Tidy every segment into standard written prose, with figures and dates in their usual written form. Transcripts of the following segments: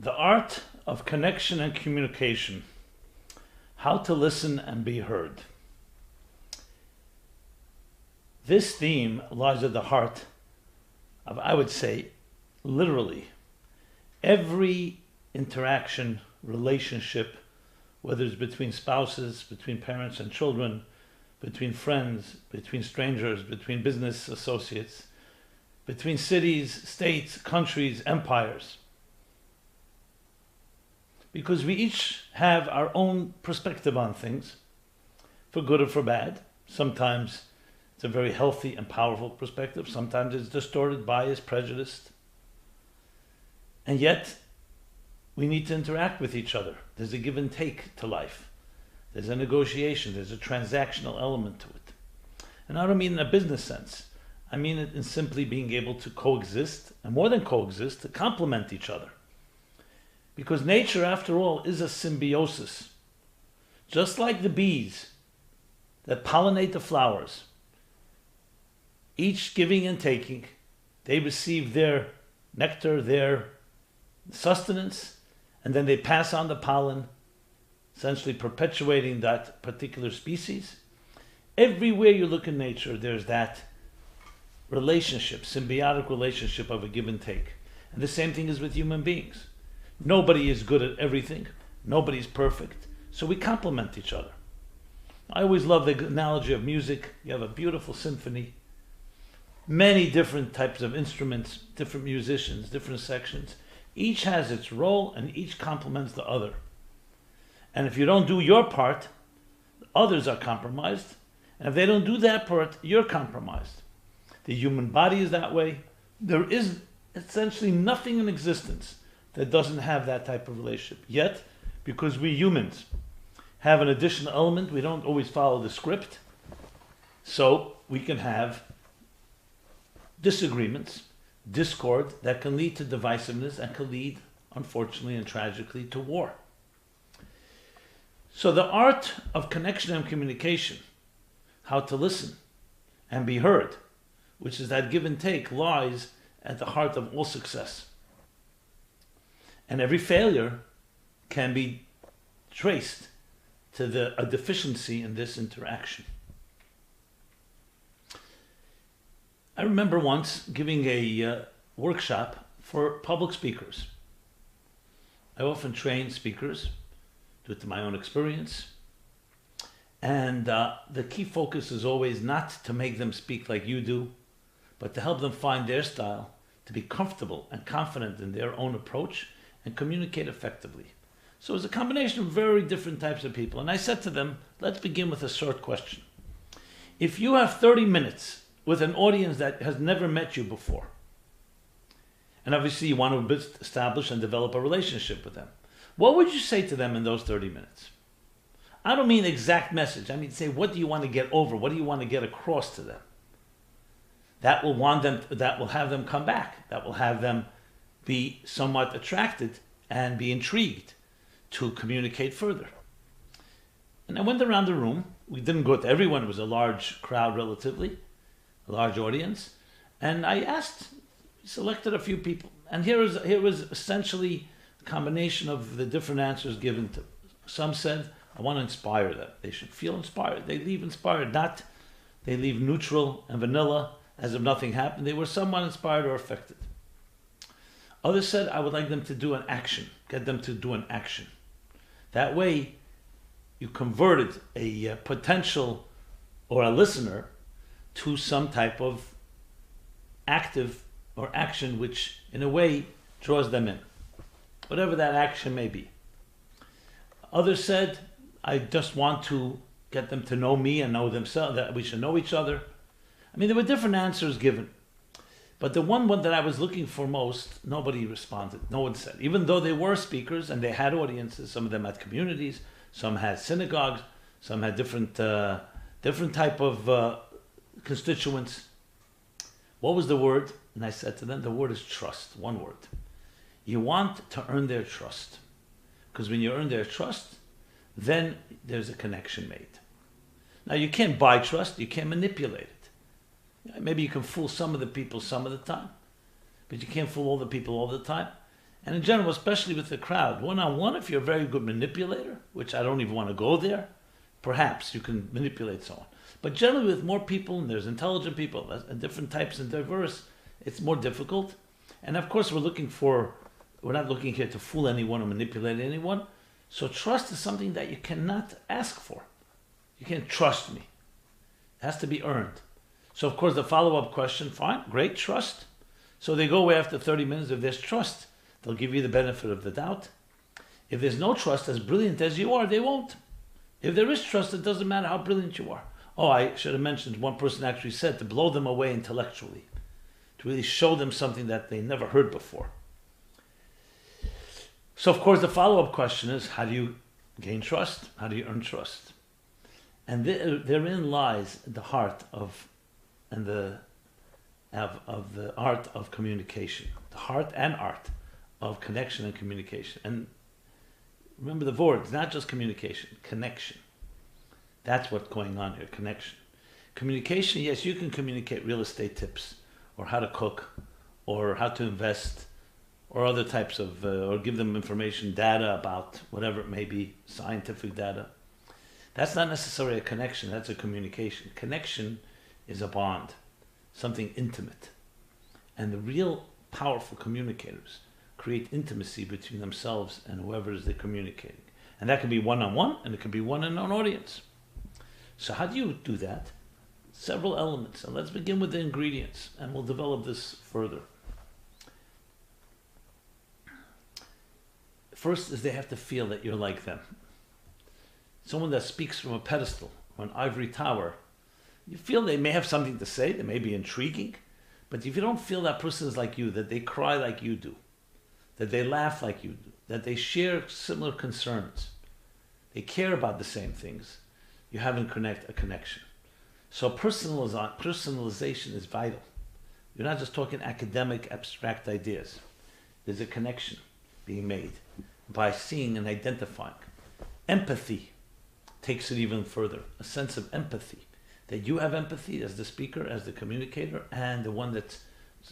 The art of connection and communication. How to listen and be heard. This theme lies at the heart of, I would say, literally every interaction, relationship, whether it's between spouses, between parents and children, between friends, between strangers, between business associates, between cities, states, countries, empires. Because we each have our own perspective on things, for good or for bad. Sometimes it's a very healthy and powerful perspective. Sometimes it's distorted, biased, prejudiced. And yet, we need to interact with each other. There's a give and take to life. There's a negotiation. There's a transactional element to it. And I don't mean in a business sense. I mean it in simply being able to coexist, and more than coexist, to complement each other. Because nature, after all, is a symbiosis. Just like the bees that pollinate the flowers, each giving and taking, they receive their nectar, their sustenance, and then they pass on the pollen, essentially perpetuating that particular species. Everywhere you look in nature, there's that relationship, symbiotic relationship of a give and take. And the same thing is with human beings. Nobody is good at everything. Nobody's perfect. So we complement each other. I always love the analogy of music. You have a beautiful symphony. Many different types of instruments, different musicians, different sections. Each has its role and each complements the other. And if you don't do your part, others are compromised. And if they don't do that part, you're compromised. The human body is that way. There is essentially nothing in existence that doesn't have that type of relationship. Yet, because we humans have an additional element, we don't always follow the script, so we can have disagreements, discord that can lead to divisiveness and can lead, unfortunately and tragically, to war. So the art of connection and communication, how to listen and be heard, which is that give and take, lies at the heart of all success. And every failure can be traced to a deficiency in this interaction. I remember once giving a workshop for public speakers. I often train speakers due to my own experience. And the key focus is always not to make them speak like you do, but to help them find their style, to be comfortable and confident in their own approach and communicate effectively. So it's a combination of very different types of people. And I said to them, let's begin with a short question. If you have 30 minutes with an audience that has never met you before, and obviously you want to establish and develop a relationship with them, what would you say to them in those 30 minutes? I don't mean exact message. I mean, say, what do you want to get over? What do you want to get across to them? That will have them come back. That will have them be somewhat attracted and be intrigued to communicate further. And I went around the room. We didn't go to everyone. It was a large crowd, relatively, a large audience. And I selected a few people. And here was essentially a combination of the different answers given to. Some said, I want to inspire them. They should feel inspired. They leave inspired, not they leave neutral and vanilla as if nothing happened. They were somewhat inspired or affected. Others said, I would like them to do an action, get them to do an action. That way, you converted a potential or a listener to some type of active or action which, in a way, draws them in, whatever that action may be. Others said, I just want to get them to know me and know themselves, that we should know each other. I mean, there were different answers given. But the one that I was looking for most, nobody responded. No one said. Even though they were speakers and they had audiences, some of them had communities, some had synagogues, some had different type of constituents. What was the word? And I said to them, the word is trust. One word. You want to earn their trust. Because when you earn their trust, then there's a connection made. Now, you can't buy trust. You can't manipulate it. Maybe you can fool some of the people some of the time, but you can't fool all the people all the time. And in general, especially with the crowd, one-on-one, if you're a very good manipulator, which I don't even want to go there, perhaps you can manipulate someone. But generally with more people, and there's intelligent people, and different types and diverse, it's more difficult. And of course we're not looking here to fool anyone or manipulate anyone. So trust is something that you cannot ask for. You can't trust me. It has to be earned. So of course the follow-up question, fine, great, trust. So they go away after 30 minutes. If there's trust, they'll give you the benefit of the doubt. If there's no trust, as brilliant as you are, they won't. If there is trust, it doesn't matter how brilliant you are. Oh, I should have mentioned, one person actually said to blow them away intellectually, to really show them something that they never heard before. So of course the follow-up question is, how do you gain trust? How do you earn trust? And therein lies the heart of the art of communication, the heart and art of connection and communication. And remember the word, it's not just communication, connection. That's what's going on here, connection. Communication, yes, you can communicate real estate tips, or how to cook, or how to invest, or other types of, or give them information, data about whatever it may be, scientific data. That's not necessarily a connection, that's a communication. Connection is a bond, something intimate. And the real powerful communicators create intimacy between themselves and whoever is they're communicating. And that can be one-on-one, and it can be one in an audience. So how do you do that? Several elements. And let's begin with the ingredients, and we'll develop this further. First is they have to feel that you're like them. Someone that speaks from a pedestal or an ivory tower, you feel they may have something to say, they may be intriguing, but if you don't feel that person is like you, that they cry like you do, that they laugh like you do, that they share similar concerns, they care about the same things, you haven't a connection. So personalization is vital. You're not just talking academic, abstract ideas. There's a connection being made by seeing and identifying. Empathy takes it even further. A sense of empathy. That you have empathy as the speaker, as the communicator, and the one that's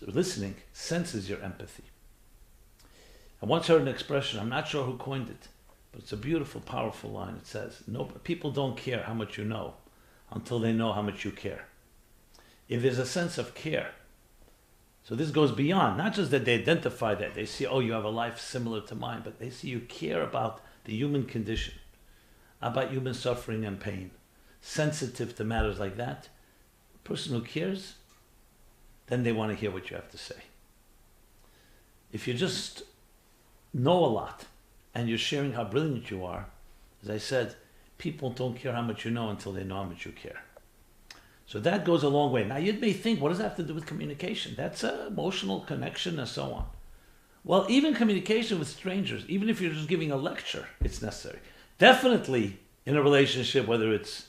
listening senses your empathy. I once heard an expression, I'm not sure who coined it, but it's a beautiful, powerful line. It says, "No, people don't care how much you know until they know how much you care." If there's a sense of care, so this goes beyond, not just that they identify that, they see, oh, you have a life similar to mine, but they see you care about the human condition, about human suffering and pain, sensitive to matters like that. A person who cares, then they want to hear what you have to say. If you just know a lot and you're sharing how brilliant you are, as I said, people don't care how much you know until they know how much you care. So that goes a long way. Now you may think, what does that have to do with communication? That's an emotional connection and so on. Well, even communication with strangers, even if you're just giving a lecture, it's necessary. Definitely in a relationship, whether it's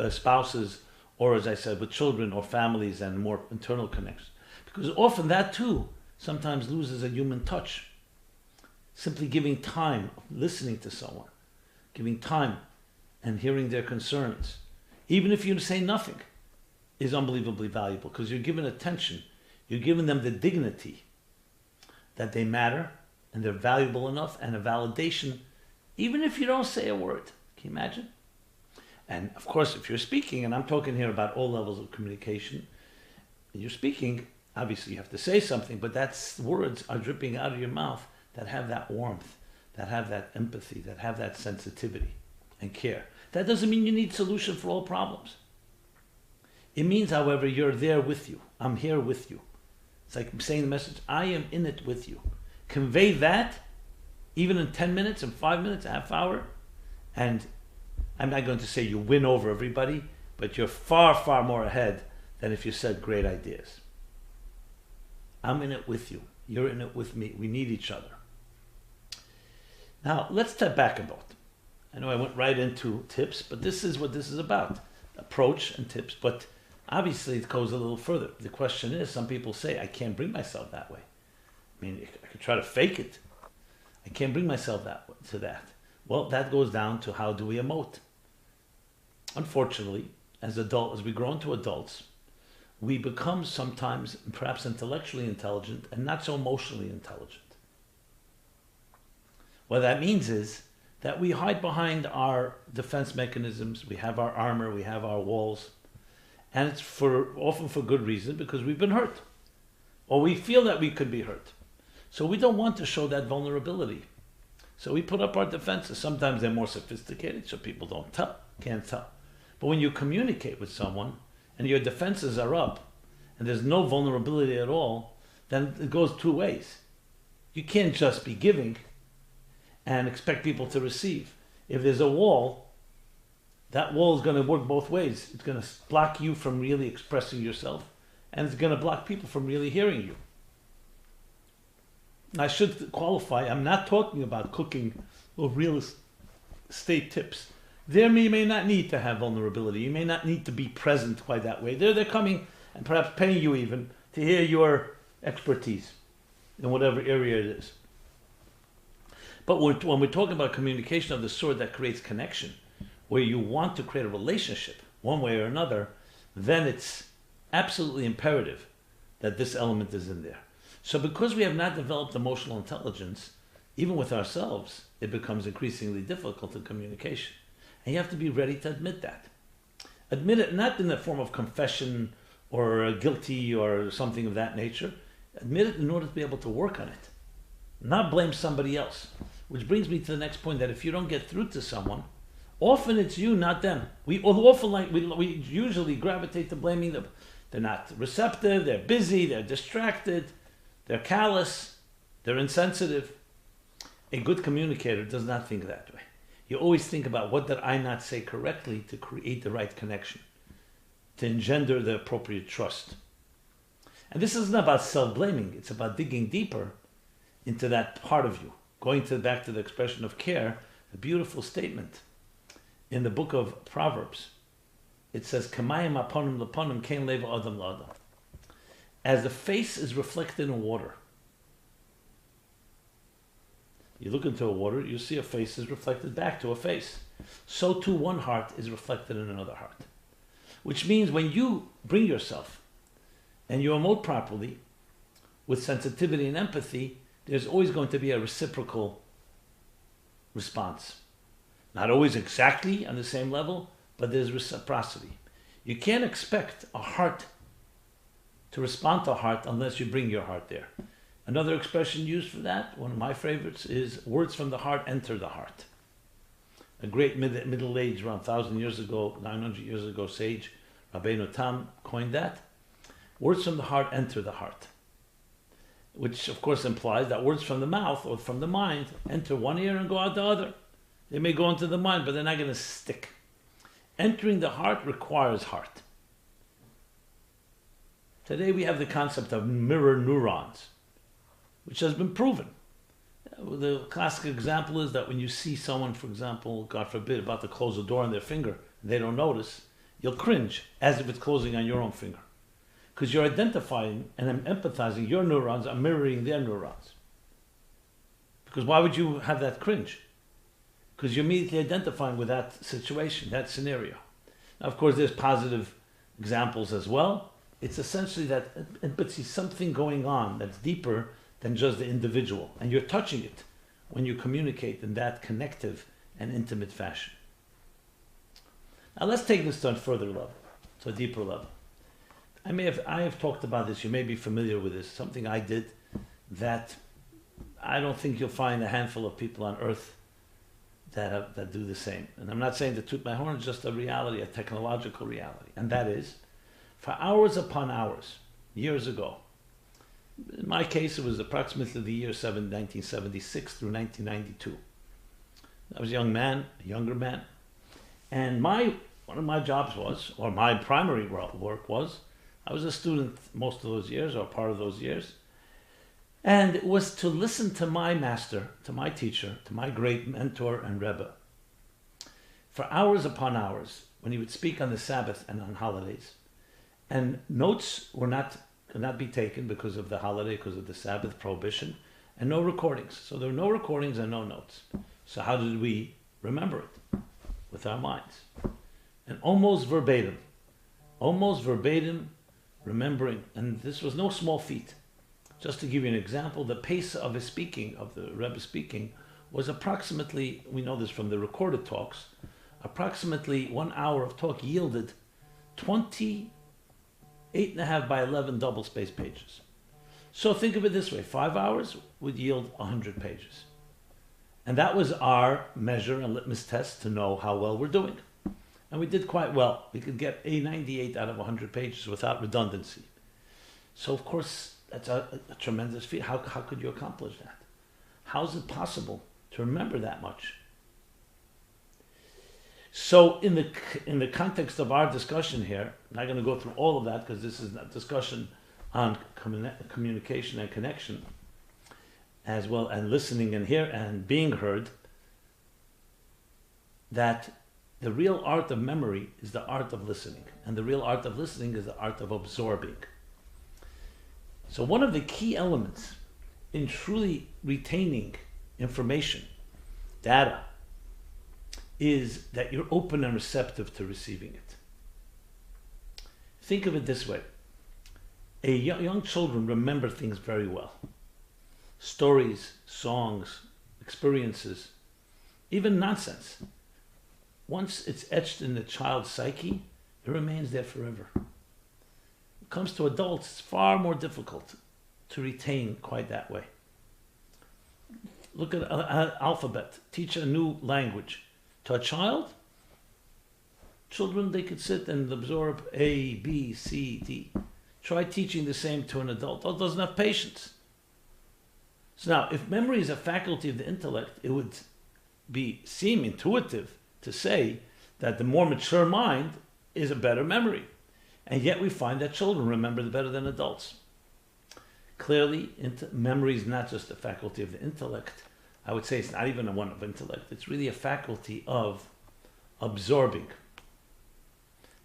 spouses or, as I said, with children or families and more internal connections. Because often that too sometimes loses a human touch. Simply giving time, listening to someone, giving time and hearing their concerns, even if you say nothing, is unbelievably valuable because you're giving attention, you're giving them the dignity that they matter and they're valuable enough, and a validation, even if you don't say a word. Can you imagine? And of course, if you're speaking, and I'm talking here about all levels of communication, you're speaking, obviously you have to say something, but that's words are dripping out of your mouth that have that warmth, that have that empathy, that have that sensitivity and care. That doesn't mean you need a solution for all problems. It means, however, you're there with you. I'm here with you. It's like saying the message, I am in it with you. Convey that, even in 10 minutes, in 5 minutes, a half hour, and I'm not going to say you win over everybody, but you're far, far more ahead than if you said great ideas. I'm in it with you. You're in it with me. We need each other. Now, let's step back a bit. I know I went right into tips, but this is what this is about. Approach and tips, but obviously it goes a little further. The question is, some people say, I can't bring myself that way. I mean, I could try to fake it. I can't bring myself to that. Well, that goes down to how do we emote. Unfortunately, as we grow into adults, we become sometimes perhaps intellectually intelligent and not so emotionally intelligent. What that means is that we hide behind our defense mechanisms, we have our armor, we have our walls, and it's often for good reason, because we've been hurt, or we feel that we could be hurt. So we don't want to show that vulnerability. So we put up our defenses. Sometimes they're more sophisticated, so people can't tell. But when you communicate with someone and your defenses are up and there's no vulnerability at all, then it goes two ways. You can't just be giving and expect people to receive. If there's a wall, that wall is going to work both ways. It's going to block you from really expressing yourself, and it's going to block people from really hearing you. I should qualify, I'm not talking about cooking or real estate tips. There you may not need to have vulnerability. You may not need to be present quite that way. They're coming and perhaps paying you even to hear your expertise in whatever area it is. But when we're talking about communication of the sort that creates connection, where you want to create a relationship one way or another, then it's absolutely imperative that this element is in there. So because we have not developed emotional intelligence, even with ourselves, it becomes increasingly difficult in communication. And you have to be ready to admit that. Admit it not in the form of confession or guilty or something of that nature. Admit it in order to be able to work on it. Not blame somebody else. Which brings me to the next point, that if you don't get through to someone, often it's you, not them. We usually gravitate to blaming them. They're not receptive, they're busy, they're distracted, they're callous, they're insensitive. A good communicator does not think that way. You always think about, what did I not say correctly to create the right connection, to engender the appropriate trust. And this isn't about self-blaming, it's about digging deeper into that part of you. Going back to the expression of care, a beautiful statement in the book of Proverbs. It says, "Kamayim aponim leponim kein leva adam l'adam." As the face is reflected in water. You look into a water, you see a face is reflected back to a face. So too one heart is reflected in another heart. Which means when you bring yourself and you emote properly with sensitivity and empathy, there's always going to be a reciprocal response. Not always exactly on the same level, but there's reciprocity. You can't expect a heart to respond to a heart unless you bring your heart there. Another expression used for that, one of my favorites, is words from the heart enter the heart. A great middle-aged, around 1,000 years ago, 900 years ago, sage, Rabbi Tam, coined that. Words from the heart enter the heart. Which of course implies that words from the mouth or from the mind enter one ear and go out the other. They may go into the mind, but they're not going to stick. Entering the heart requires heart. Today we have the concept of mirror neurons, which has been proven. The classic example is that when you see someone, for example, God forbid, about to close a door on their finger, and they don't notice, you'll cringe as if it's closing on your own finger. Because you're identifying and empathizing, your neurons are mirroring their neurons. Because why would you have that cringe? Because you're immediately identifying with that situation, that scenario. Now, of course, there's positive examples as well. It's essentially that, but see, something going on that's deeper than just the individual. And you're touching it when you communicate in that connective and intimate fashion. Now let's take this to a further level, to a deeper level. I have talked about this, you may be familiar with this, something I did that I don't think you'll find a handful of people on earth that do the same. And I'm not saying to toot my horn, it's just a reality, a technological reality. And that is, for hours upon hours, years ago, in my case it was approximately the year 1976 through 1992. I was a young man, a younger man, and one of my jobs was, or my primary work was, I was a student most of those years, or part of those years, and it was to listen to my master, to my teacher, to my great mentor and Rebbe, for hours upon hours, when he would speak on the Sabbath and on holidays. And notes could not be taken because of the holiday, because of the Sabbath prohibition, and no recordings. So there were no recordings and no notes. So how did we remember it? With our minds. And almost verbatim, remembering, and this was no small feat. Just to give you an example, the pace of his speaking, of the Rebbe speaking, was approximately, we know this from the recorded talks, approximately 1 hour of talk yielded 28.5 by 11 double-spaced pages. So think of it this way, 5 hours would yield 100 pages. And that was our measure and litmus test to know how well we're doing. And we did quite well. We could get a 98 out of 100 pages without redundancy. So of course, that's a tremendous feat. How could you accomplish that? How is it possible to remember that much? So in the context of our discussion here, I'm not going to go through all of that because this is a discussion on communication and connection, as well, and listening and hear and being heard, that the real art of memory is the art of listening, and the real art of listening is the art of absorbing. So one of the key elements in truly retaining information, data, is that you're open and receptive to receiving it. Think of it this way. Young children remember things very well. Stories, songs, experiences, even nonsense. Once it's etched in the child's psyche, it remains there forever. When it comes to adults, it's far more difficult to retain quite that way. Look at an alphabet. Teach a new language. To a child, children, they could sit and absorb A, B, C, D. Try teaching the same to an adult. Adult doesn't have patience. So now, if memory is a faculty of the intellect, it would seem intuitive to say that the more mature mind is a better memory. And yet we find that children remember better than adults. Clearly, memory is not just a faculty of the intellect. I would say it's not even a one of intellect. It's really a faculty of absorbing.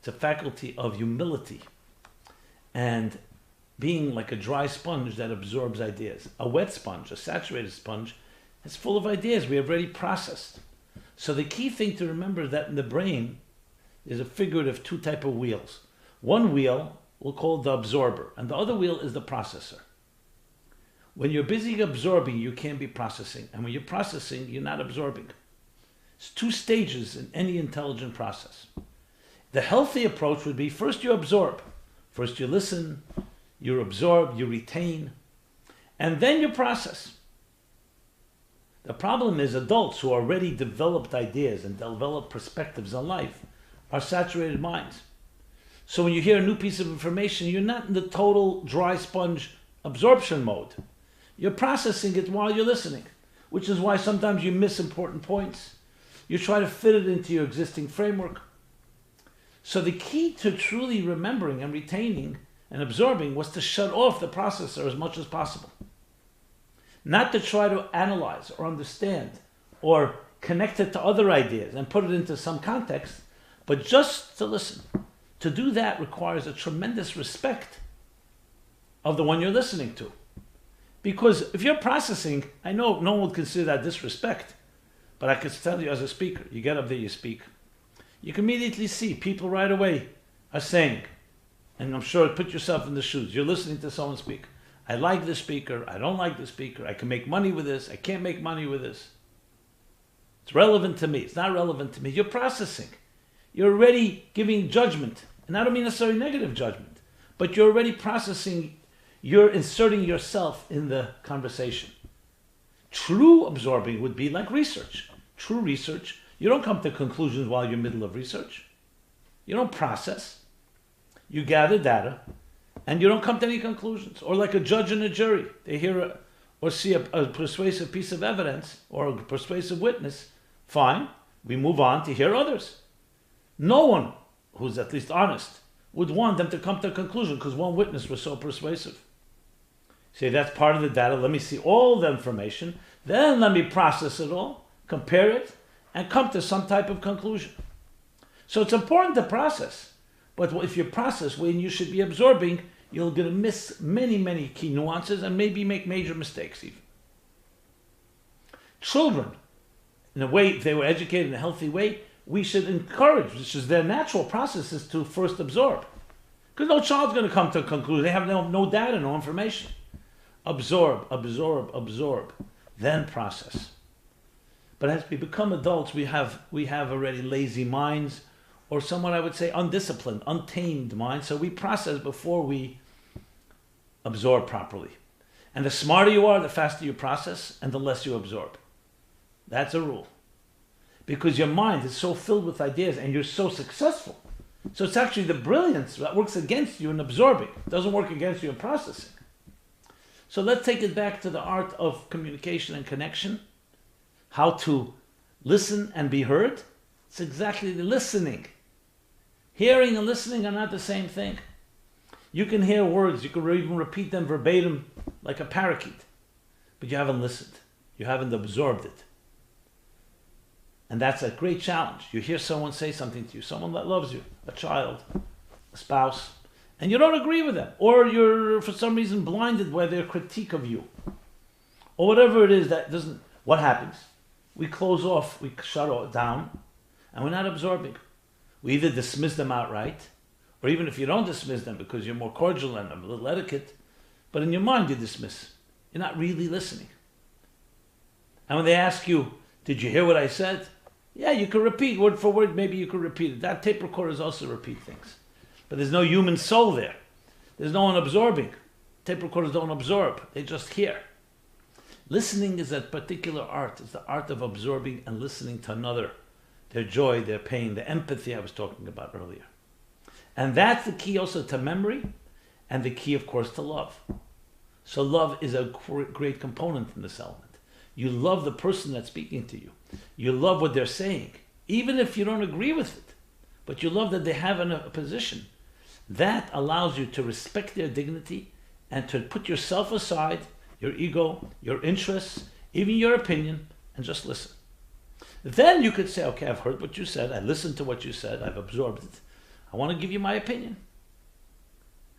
It's a faculty of humility and being like a dry sponge that absorbs ideas. A wet sponge, a saturated sponge, is full of ideas we have already processed. So the key thing to remember is that in the brain is a figurative two type of wheels. One wheel we'll call the absorber, and the other wheel is the processor. When you're busy absorbing, you can't be processing. And when you're processing, you're not absorbing. It's two stages in any intelligent process. The healthy approach would be first you absorb. First you listen, you absorb, you retain, and then you process. The problem is adults who already developed ideas and developed perspectives on life are saturated minds. So when you hear a new piece of information, you're not in the total dry sponge absorption mode. You're processing it while you're listening, which is why sometimes you miss important points. You try to fit it into your existing framework. So the key to truly remembering and retaining and absorbing was to shut off the processor as much as possible. Not to try to analyze or understand or connect it to other ideas and put it into some context, but just to listen. To do that requires a tremendous respect of the one you're listening to. Because if you're processing, I know no one would consider that disrespect, but I could tell you as a speaker, you get up there, you speak. You can immediately see people right away are saying, and I'm sure put yourself in the shoes, you're listening to someone speak. I like this speaker, I don't like this speaker, I can make money with this, I can't make money with this. It's relevant to me, it's not relevant to me. You're processing. You're already giving judgment, and I don't mean necessarily negative judgment, but you're already processing. You're inserting yourself in the conversation. True absorbing would be like research. True research, you don't come to conclusions while you're in the middle of research. You don't process. You gather data, and you don't come to any conclusions. Or like a judge and a jury. They hear or see a persuasive piece of evidence or a persuasive witness. Fine, we move on to hear others. No one who's at least honest would want them to come to a conclusion because one witness was so persuasive. Say that's part of the data. Let me see all the information. Then let me process it all, compare it, and come to some type of conclusion. So it's important to process. But if you process when you should be absorbing, you're going to miss many, many key nuances and maybe make major mistakes even. Children, in a way, if they were educated in a healthy way, we should encourage, which is their natural process, is to first absorb. Because no child's going to come to a conclusion. They have no data, no information. Absorb, absorb, absorb, then process. But as we become adults, we have already lazy minds, or somewhat I would say undisciplined, untamed minds. So we process before we absorb properly. And the smarter you are, the faster you process, and the less you absorb. That's a rule. Because your mind is so filled with ideas and you're so successful. So it's actually the brilliance that works against you in absorbing. It doesn't work against you in processing. So let's take it back to the art of communication and connection. How to listen and be heard. It's exactly the listening. Hearing and listening are not the same thing. You can hear words, you can even repeat them verbatim like a parakeet, but you haven't listened. You haven't absorbed it. And that's a great challenge. You hear someone say something to you, someone that loves you, a child, a spouse, and you don't agree with them, or you're for some reason blinded by their critique of you, or whatever it is that doesn't. What happens? We close off, we shut it down, and we're not absorbing. We either dismiss them outright, or even if you don't dismiss them because you're more cordial and a little etiquette, but in your mind you dismiss. You're not really listening. And when they ask you, did you hear what I said? Yeah, you can repeat word for word, maybe you could repeat it. That tape recorders also repeat things. But there's no human soul there. There's no one absorbing. Tape recorders don't absorb, they just hear. Listening is a particular art. It's the art of absorbing and listening to another. Their joy, their pain, the empathy I was talking about earlier. And that's the key also to memory, and the key, of course, to love. So love is a great component in this element. You love the person that's speaking to you. You love what they're saying, even if you don't agree with it. But you love that they have a position. That allows you to respect their dignity and to put yourself aside, your ego, your interests, even your opinion, and just listen. Then you could say, okay, I've heard what you said. I listened to what you said. I've absorbed it. I want to give you my opinion.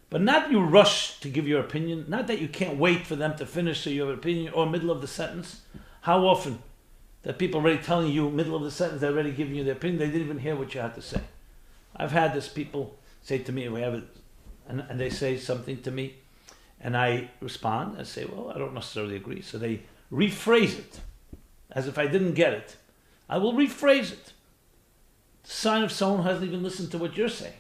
But not you rush to give your opinion. Not that you can't wait for them to finish so you have an opinion or middle of the sentence. How often that people already telling you middle of the sentence, they're already giving you their opinion. They didn't even hear what you had to say. I've had this people say to me, we have it, and they say something to me, and I respond and say, well, I don't necessarily agree. So they rephrase it as if I didn't get it. I will rephrase it. The sign of someone who hasn't even listened to what you're saying.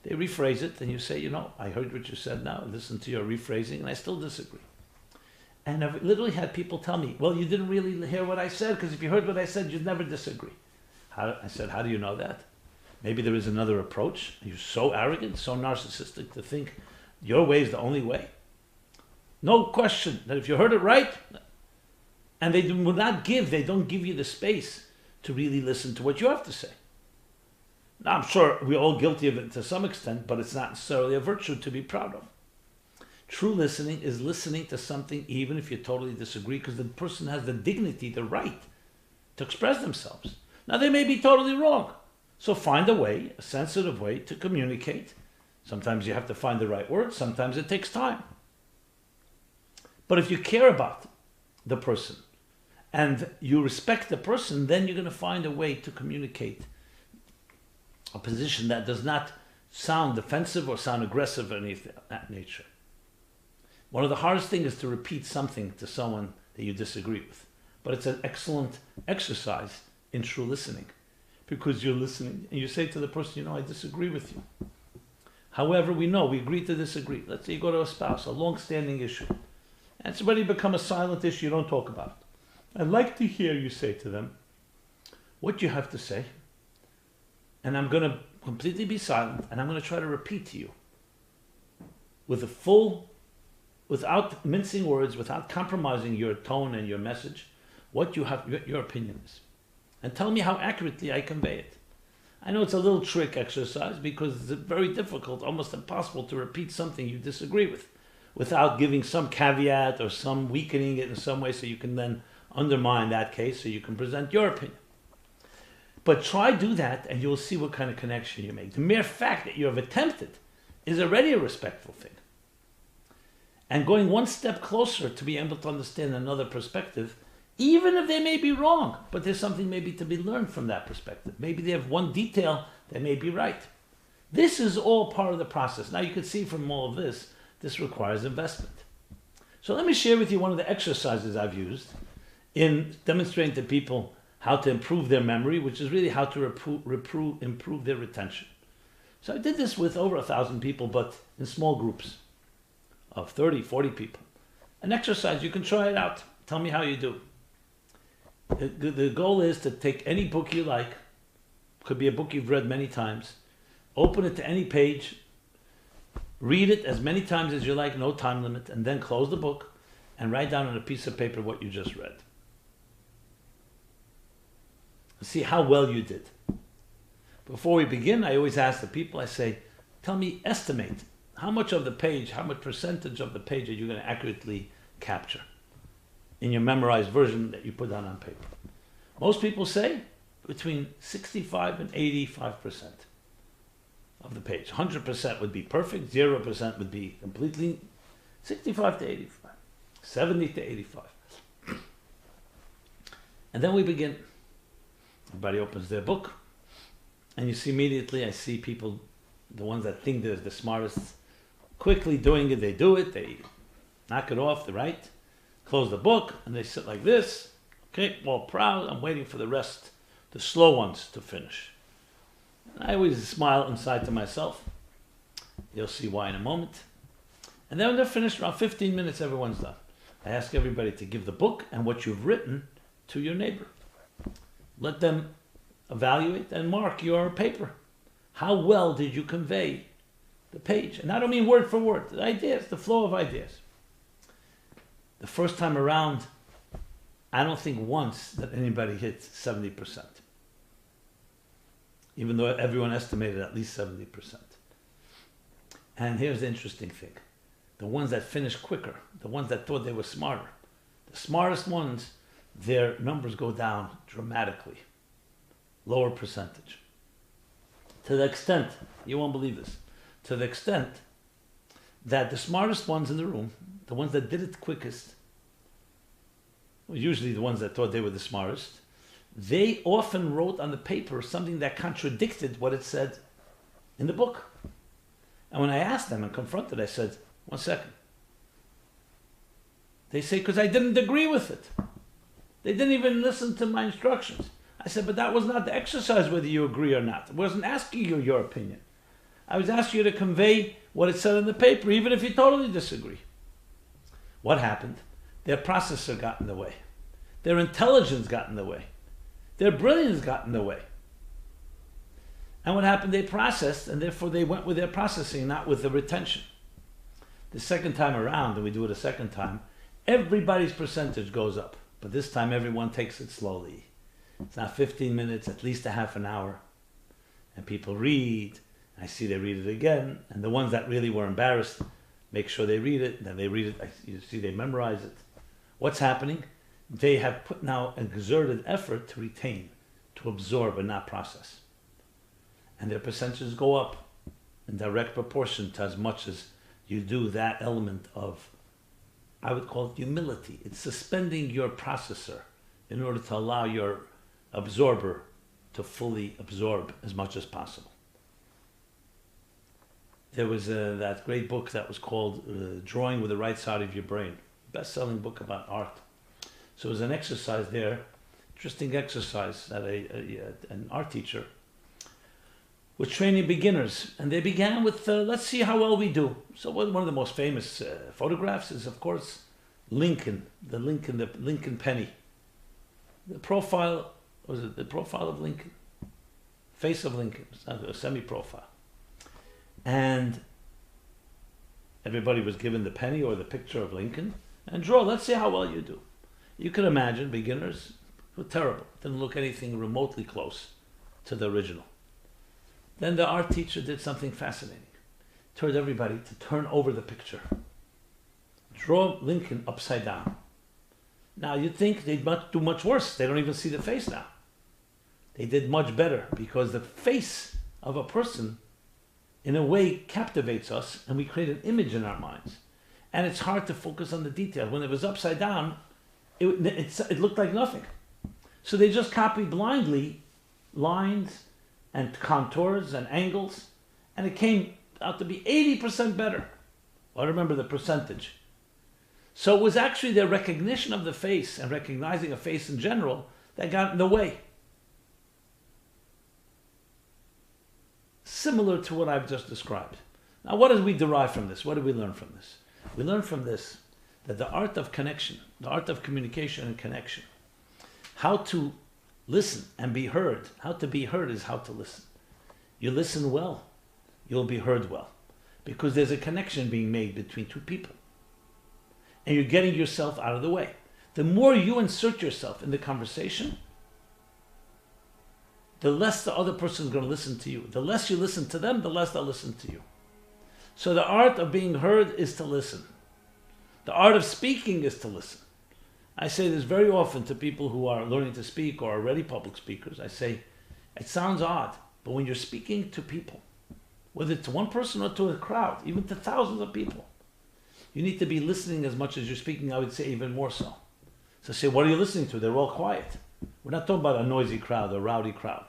They rephrase it, and you say, I heard what you said now, I listened to your rephrasing, and I still disagree. And I've literally had people tell me, well, you didn't really hear what I said, because if you heard what I said, you'd never disagree. I said, how do you know that? Maybe there is another approach. You're so arrogant, so narcissistic to think your way is the only way. No question that if you heard it right, and they don't give you the space to really listen to what you have to say. Now, I'm sure we're all guilty of it to some extent, but it's not necessarily a virtue to be proud of. True listening is listening to something even if you totally disagree, because the person has the dignity, the right to express themselves. Now, they may be totally wrong. So find a way, a sensitive way to communicate. Sometimes you have to find the right words. Sometimes it takes time. But if you care about the person and you respect the person, then you're going to find a way to communicate a position that does not sound defensive or sound aggressive or anything of that nature. One of the hardest things is to repeat something to someone that you disagree with. But it's an excellent exercise in true listening, because you're listening and you say to the person, I disagree with you. However, we agree to disagree. Let's say you go to a spouse, a long-standing issue, and it's already become a silent issue, you don't talk about it. I'd like to hear you say to them what you have to say, and I'm going to completely be silent, and I'm going to try to repeat to you without mincing words, without compromising your tone and your message, what your opinion is. And tell me how accurately I convey it. I know it's a little trick exercise because it's very difficult, almost impossible to repeat something you disagree with without giving some caveat or some weakening it in some way so you can then undermine that case so you can present your opinion. But try do that and you'll see what kind of connection you make. The mere fact that you have attempted is already a respectful thing. And going one step closer to be able to understand another perspective, even if they may be wrong, but there's something maybe to be learned from that perspective. Maybe they have one detail that may be right. This is all part of the process. Now you can see from all of this requires investment. So let me share with you one of the exercises I've used in demonstrating to people how to improve their memory, which is really how to improve their retention. So I did this with over 1,000 people, but in small groups of 30, 40 people. An exercise, you can try it out. Tell me how you do. The goal is to take any book you like, could be a book you've read many times, open it to any page, read it as many times as you like, no time limit, and then close the book and write down on a piece of paper what you just read. See how well you did. Before we begin, I always ask the people, I say, tell me, estimate, how much of the page, how much percentage of the page are you going to accurately capture in your memorized version that you put down on paper? Most people say between 65 and 85% of the page. 100% would be perfect, 0% would be completely, 65 to 85, 70 to 85. And then we begin. Everybody opens their book, and you see immediately, I see people, the ones that think they're the smartest, quickly doing it. They do it, they knock it off, they write, close the book, and they sit like this. Okay, well, proud, I'm waiting for the rest, the slow ones, to finish. And I always smile inside to myself. You'll see why in a moment. And then when they're finished, around 15 minutes, everyone's done. I ask everybody to give the book and what you've written to your neighbor. Let them evaluate and mark your paper. How well did you convey the page? And I don't mean word for word, the ideas, the flow of ideas. The first time around, I don't think once that anybody hit 70%. Even though everyone estimated at least 70%. And here's the interesting thing. The ones that finished quicker, the ones that thought they were smarter, the smartest ones, their numbers go down dramatically. Lower percentage. To the extent, you won't believe this, to the extent that the smartest ones in the room, the ones that did it quickest, usually the ones that thought they were the smartest, they often wrote on the paper something that contradicted what it said in the book. And when I asked them and confronted, I said, 1 second. They say, because I didn't agree with it. They didn't even listen to my instructions. I said, but that was not the exercise whether you agree or not. I wasn't asking you your opinion. I was asking you to convey what it said in the paper, even if you totally disagree. What happened? Their processor got in the way. Their intelligence got in the way. Their brilliance got in the way. And what happened? They processed, and therefore they went with their processing, not with the retention. The second time around, and we do it a second time, everybody's percentage goes up. But this time everyone takes it slowly. It's not 15 minutes, at least a half an hour. And people read. I see they read it again. And the ones that really were embarrassed, make sure they read it. Then they read it. You see they memorize it. What's happening? They have put now an exerted effort to retain, to absorb and not process. And their percentages go up in direct proportion to as much as you do that element of, I would call it humility. It's suspending your processor in order to allow your absorber to fully absorb as much as possible. There was that great book that was called Drawing with the Right Side of Your Brain, best-selling book about art. So it was an exercise there, interesting exercise that an art teacher was training beginners, and they began with, let's see how well we do. So one of the most famous photographs is, of course, Lincoln, the Lincoln penny. The profile, was it the profile of Lincoln? Face of Lincoln, it's not a semi-profile. And everybody was given the penny or the picture of Lincoln, and draw, let's see how well you do. You could imagine beginners were terrible, didn't look anything remotely close to the original. Then the art teacher did something fascinating. Told everybody to turn over the picture. Draw Lincoln upside down. Now you'd think they'd do much worse. They don't even see the face now. They did much better because the face of a person in a way captivates us and we create an image in our minds. And it's hard to focus on the detail. When it was upside down, it looked like nothing. So they just copied blindly lines and contours and angles, and it came out to be 80% better. Well, I remember the percentage. So it was actually their recognition of the face and recognizing a face in general that got in the way. Similar to what I've just described. Now, what did we derive from this? What did we learn from this? We learned from this that the art of connection, the art of communication and connection, how to listen and be heard. How to be heard is how to listen. You listen well, you'll be heard well. Because there's a connection being made between two people. And you're getting yourself out of the way. The more you insert yourself in the conversation, the less the other person is going to listen to you. The less you listen to them, the less they'll listen to you. So the art of being heard is to listen. The art of speaking is to listen. I say this very often to people who are learning to speak or are already public speakers. I say, it sounds odd, but when you're speaking to people, whether to one person or to a crowd, even to thousands of people, you need to be listening as much as you're speaking. I would say even more so. So say, what are you listening to? They're all quiet. We're not talking about a noisy crowd, a rowdy crowd.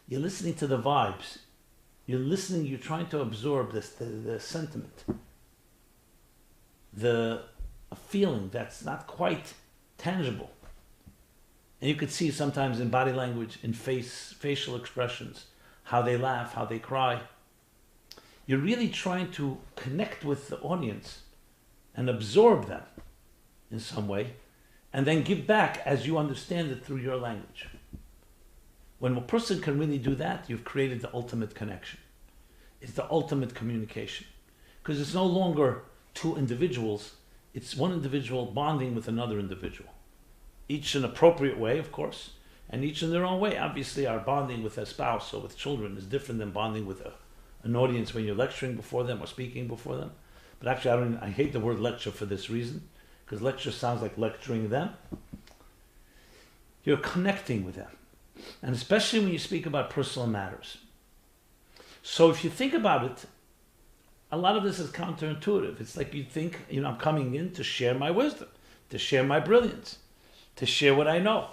You're listening to the vibes. You're listening, you're trying to absorb this, the sentiment. A feeling that's not quite tangible. And you could see sometimes in body language, in facial expressions, how they laugh, how they cry. You're really trying to connect with the audience and absorb them in some way, and then give back as you understand it through your language. When a person can really do that, you've created the ultimate connection. It's the ultimate communication. Because it's no longer two individuals, it's one individual bonding with another individual. Each in an appropriate way, of course, and each in their own way. Obviously, our bonding with a spouse or with children is different than bonding with an audience when you're lecturing before them or speaking before them. But actually, I hate the word lecture for this reason, because lecture sounds like lecturing them. You're connecting with them. And especially when you speak about personal matters. So if you think about it, a lot of this is counterintuitive. It's like you think, I'm coming in to share my wisdom, to share my brilliance, to share what I know.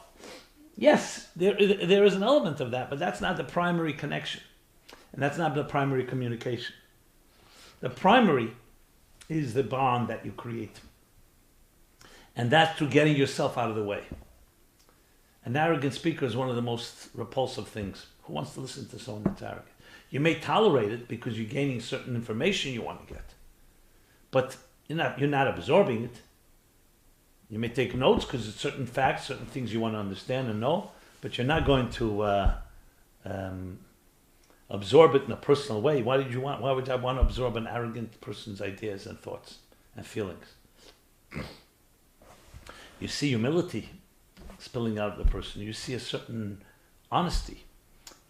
Yes, there is an element of that, but that's not the primary connection. And that's not the primary communication. The primary is the bond that you create. And that's through getting yourself out of the way. An arrogant speaker is one of the most repulsive things. Who wants to listen to someone that's arrogant? You may tolerate it because you're gaining certain information you want to get. But you're not absorbing it. You may take notes because it's certain facts, certain things you want to understand and know, but you're not going to absorb it in a personal way. Why would I want to absorb an arrogant person's ideas and thoughts and feelings? You see humility spilling out of the person. You see a certain honesty.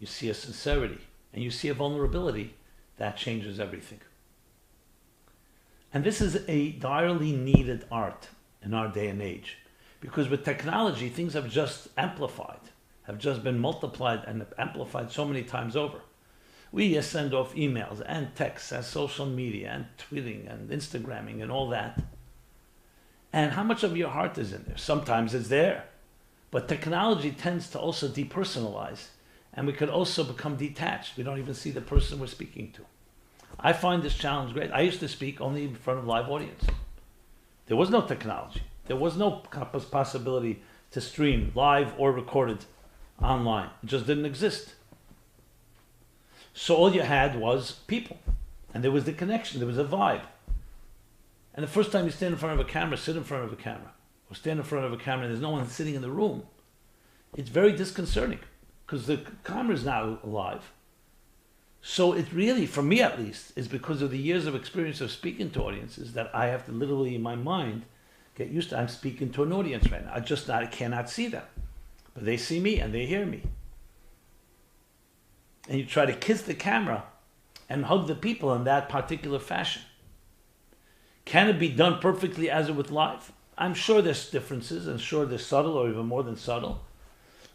You see a sincerity. And you see a vulnerability that changes everything. And this is a direly needed art in our day and age. Because with technology, things have just amplified, have just been multiplied and amplified so many times over. We send off emails and texts and social media and tweeting and Instagramming and all that. And how much of your heart is in there? Sometimes it's there. But technology tends to also depersonalize. And we could also become detached. We don't even see the person we're speaking to. I find this challenge great. I used to speak only in front of live audience. There was no technology. There was no possibility to stream live or recorded online. It just didn't exist. So all you had was people. And there was the connection. There was a vibe. And the first time you stand in front of a camera, sit in front of a camera. Or stand in front of a camera and there's no one sitting in the room. It's very disconcerting. Because the camera is now alive. So it really, for me at least, is because of the years of experience of speaking to audiences that I have to literally, in my mind, get used to. I'm speaking to an audience right now. I cannot see them. But they see me and they hear me. And you try to kiss the camera and hug the people in that particular fashion. Can it be done perfectly as it with live? I'm sure there's differences and sure they're subtle or even more than subtle.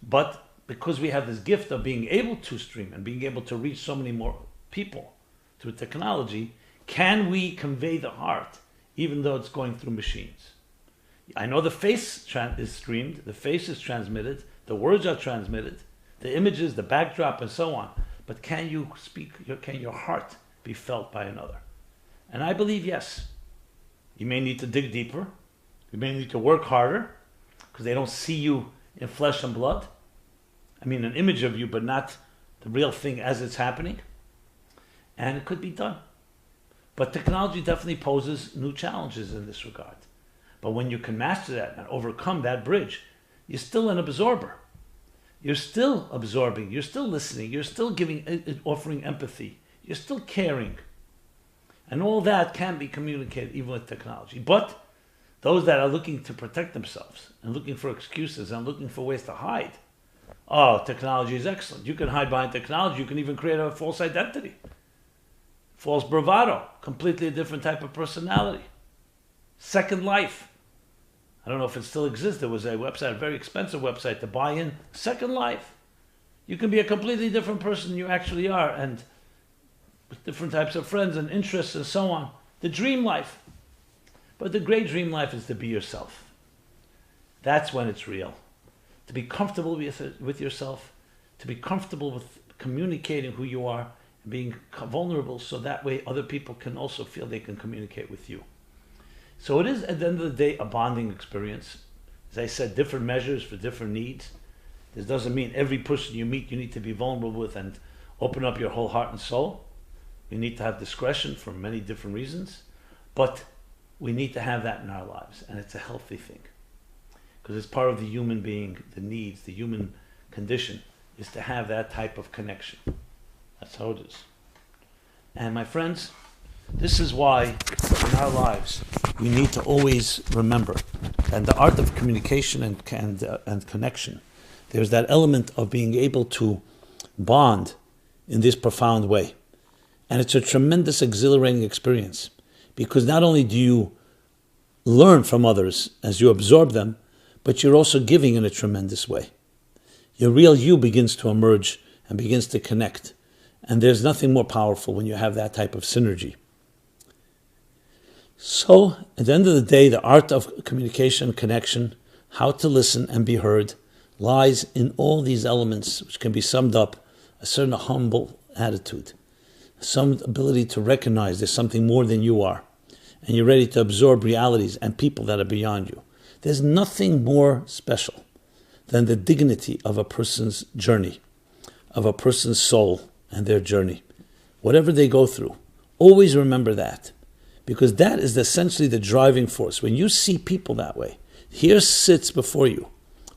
But because we have this gift of being able to stream and being able to reach so many more people through technology, can we convey the heart even though it's going through machines? I know the face is streamed, the face is transmitted, the words are transmitted, the images, the backdrop, and so on. But can you speak, can your heart be felt by another? And I believe yes. You may need to dig deeper. You may need to work harder because they don't see you in flesh and blood. I mean, an image of you, but not the real thing as it's happening. And it could be done. But technology definitely poses new challenges in this regard. But when you can master that and overcome that bridge, you're still an absorber. You're still absorbing. You're still listening. You're still offering empathy. You're still caring. And all that can be communicated even with technology. But those that are looking to protect themselves and looking for excuses and looking for ways to hide, oh, technology is excellent. You can hide behind technology. You can even create a false identity. False bravado. Completely a different type of personality. Second life. I don't know if it still exists. There was a website, a very expensive website to buy in. Second life. You can be a completely different person than you actually are, and with different types of friends and interests and so on. The dream life. But the great dream life is to be yourself. That's when it's real. To be comfortable with yourself, to be comfortable with communicating who you are, and being vulnerable so that way other people can also feel they can communicate with you. So it is, at the end of the day, a bonding experience. As I said, different measures for different needs. This doesn't mean every person you meet you need to be vulnerable with and open up your whole heart and soul. We need to have discretion for many different reasons. But we need to have that in our lives. And it's a healthy thing. Because it's part of the human being, the needs, the human condition, is to have that type of connection. That's how it is. And my friends, this is why in our lives we need to always remember, and the art of communication and connection, there's that element of being able to bond in this profound way. And it's a tremendous exhilarating experience, because not only do you learn from others as you absorb them, but you're also giving in a tremendous way. Your real you begins to emerge and begins to connect. And there's nothing more powerful when you have that type of synergy. So, at the end of the day, the art of communication, connection, how to listen and be heard, lies in all these elements, which can be summed up a certain humble attitude, some ability to recognize there's something more than you are, and you're ready to absorb realities and people that are beyond you. There's nothing more special than the dignity of a person's journey, of a person's soul and their journey. Whatever they go through, always remember that. Because that is essentially the driving force. When you see people that way, here sits before you,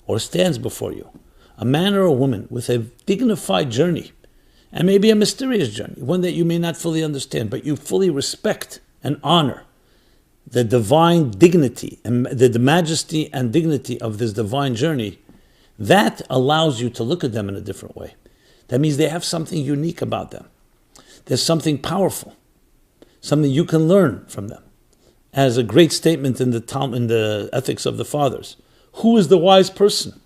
or stands before you, a man or a woman with a dignified journey, and maybe a mysterious journey, one that you may not fully understand, but you fully respect and honor the divine dignity, and the majesty and dignity of this divine journey, that allows you to look at them in a different way. That means they have something unique about them. There's something powerful. Something you can learn from them. As a great statement in the Ethics of the Fathers. Who is the wise person?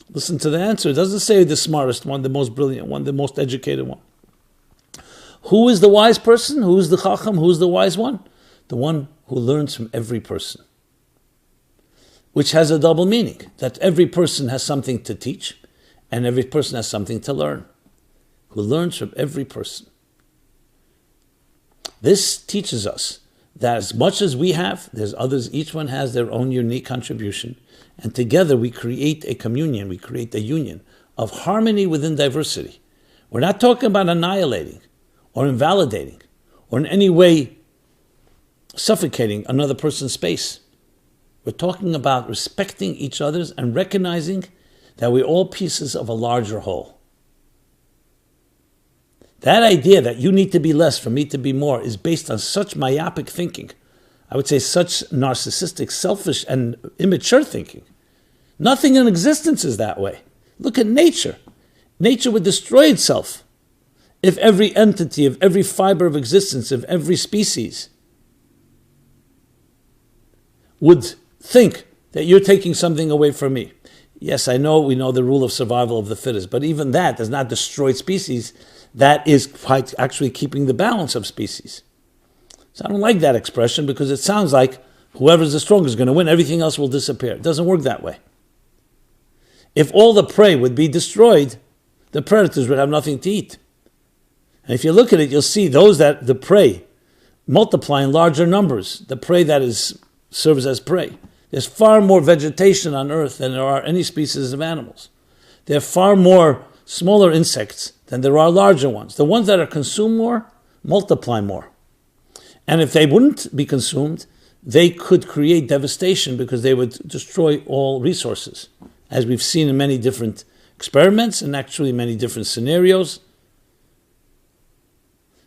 Listen to the answer. It doesn't say the smartest one, the most brilliant one, the most educated one. Who is the wise person? Who is the chacham? Who is the wise one? The one who learns from every person. Which has a double meaning. That every person has something to teach, and every person has something to learn. Who learns from every person. This teaches us that as much as we have, there's others, each one has their own unique contribution. And together we create a communion, we create a union of harmony within diversity. We're not talking about annihilating or invalidating or in any way suffocating another person's space. We're talking about respecting each other's and recognizing that we're all pieces of a larger whole. That idea that you need to be less for me to be more is based on such myopic thinking. I would say such narcissistic, selfish, and immature thinking. Nothing in existence is that way. Look at nature. Nature would destroy itself if every entity, if every fiber of existence, if every species would think that you're taking something away from me. Yes, I know, we know the rule of survival of the fittest, but even that does not destroy species. That is quite actually keeping the balance of species. So I don't like that expression because it sounds like whoever's the strongest is going to win, everything else will disappear. It doesn't work that way. If all the prey would be destroyed, the predators would have nothing to eat. And if you look at it, you'll see those that the prey multiply in larger numbers, the prey that serves as prey. There's far more vegetation on Earth than there are any species of animals. There are far more smaller insects than there are larger ones. The ones that are consumed more multiply more. And if they wouldn't be consumed, they could create devastation because they would destroy all resources, as we've seen in many different experiments and actually many different scenarios.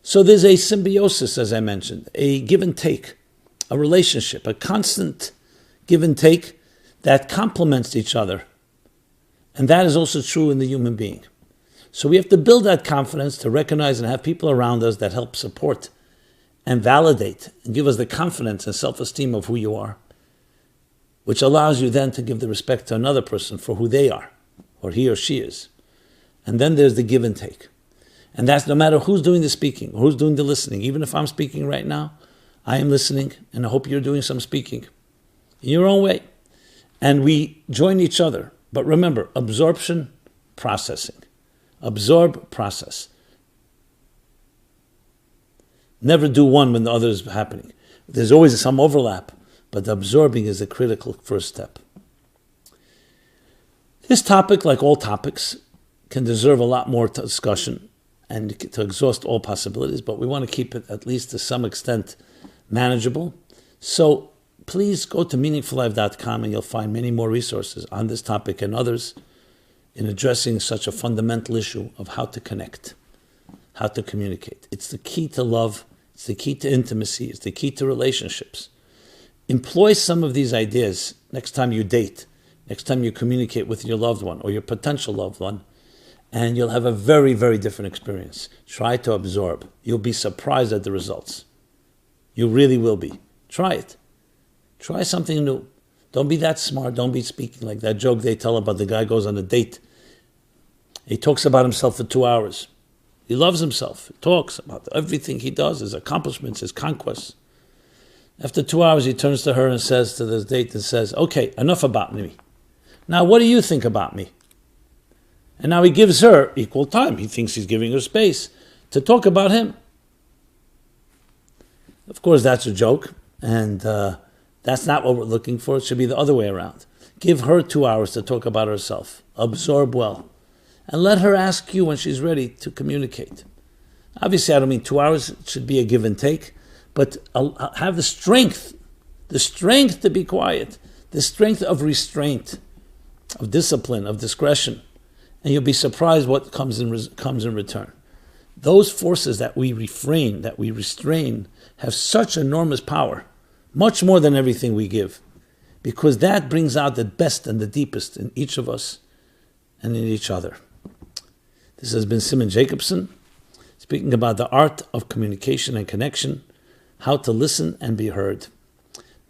So there's a symbiosis, as I mentioned, a give and take, a relationship, a constant give and take that complements each other. And that is also true in the human being. So we have to build that confidence to recognize and have people around us that help support and validate and give us the confidence and self-esteem of who you are, which allows you then to give the respect to another person for who they are, or he or she is. And then there's the give and take. And that's no matter who's doing the speaking or who's doing the listening. Even if I'm speaking right now, I am listening, and I hope you're doing some speaking in your own way. And we join each other. But remember, absorption, processing. Absorb, process. Never do one when the other is happening. There's always some overlap, but the absorbing is the critical first step. This topic, like all topics, can deserve a lot more discussion and to exhaust all possibilities, but we want to keep it at least to some extent manageable. So please go to meaningfullife.com and you'll find many more resources on this topic and others in addressing such a fundamental issue of how to connect, how to communicate. It's the key to love, it's the key to intimacy, it's the key to relationships. Employ some of these ideas next time you date, next time you communicate with your loved one or your potential loved one, and you'll have a very, very different experience. Try to absorb. You'll be surprised at the results. You really will be. Try it. Try something new. Don't be that smart. Don't be speaking like that joke they tell about the guy goes on a date. He talks about himself for 2 hours. He loves himself. He talks about everything he does, his accomplishments, his conquests. After 2 hours, he turns to her and says to this date and says, okay, enough about me. Now, what do you think about me? And now he gives her equal time. He thinks he's giving her space to talk about him. Of course, that's a joke, and that's not what we're looking for. It should be the other way around. Give her 2 hours to talk about herself. Absorb well. And let her ask you when she's ready to communicate. Obviously, I don't mean 2 hours. It should be a give and take. But have the strength to be quiet, the strength of restraint, of discipline, of discretion. And you'll be surprised what comes in return. Those forces that we refrain, that we restrain, have such enormous power, much more than everything we give, because that brings out the best and the deepest in each of us and in each other. This has been Rabbi Jacobson, speaking about the art of communication and connection, how to listen and be heard.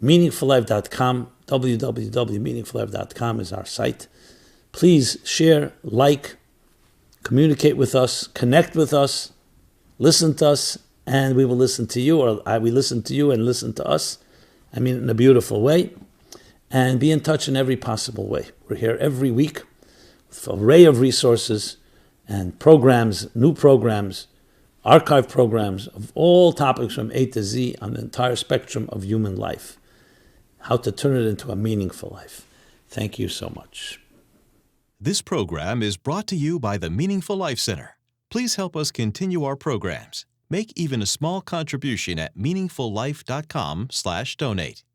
Meaningfullife.com, www.meaningfullife.com is our site. Please share, like, communicate with us, connect with us, listen to us, and we will listen to you, or we listen to you and listen to us. I mean, in a beautiful way. And be in touch in every possible way. We're here every week with an array of resources and programs, new programs, archive programs of all topics from A to Z on the entire spectrum of human life. How to turn it into a meaningful life. Thank you so much. This program is brought to you by the Meaningful Life Center. Please help us continue our programs. Make even a small contribution at meaningfullife.com/donate.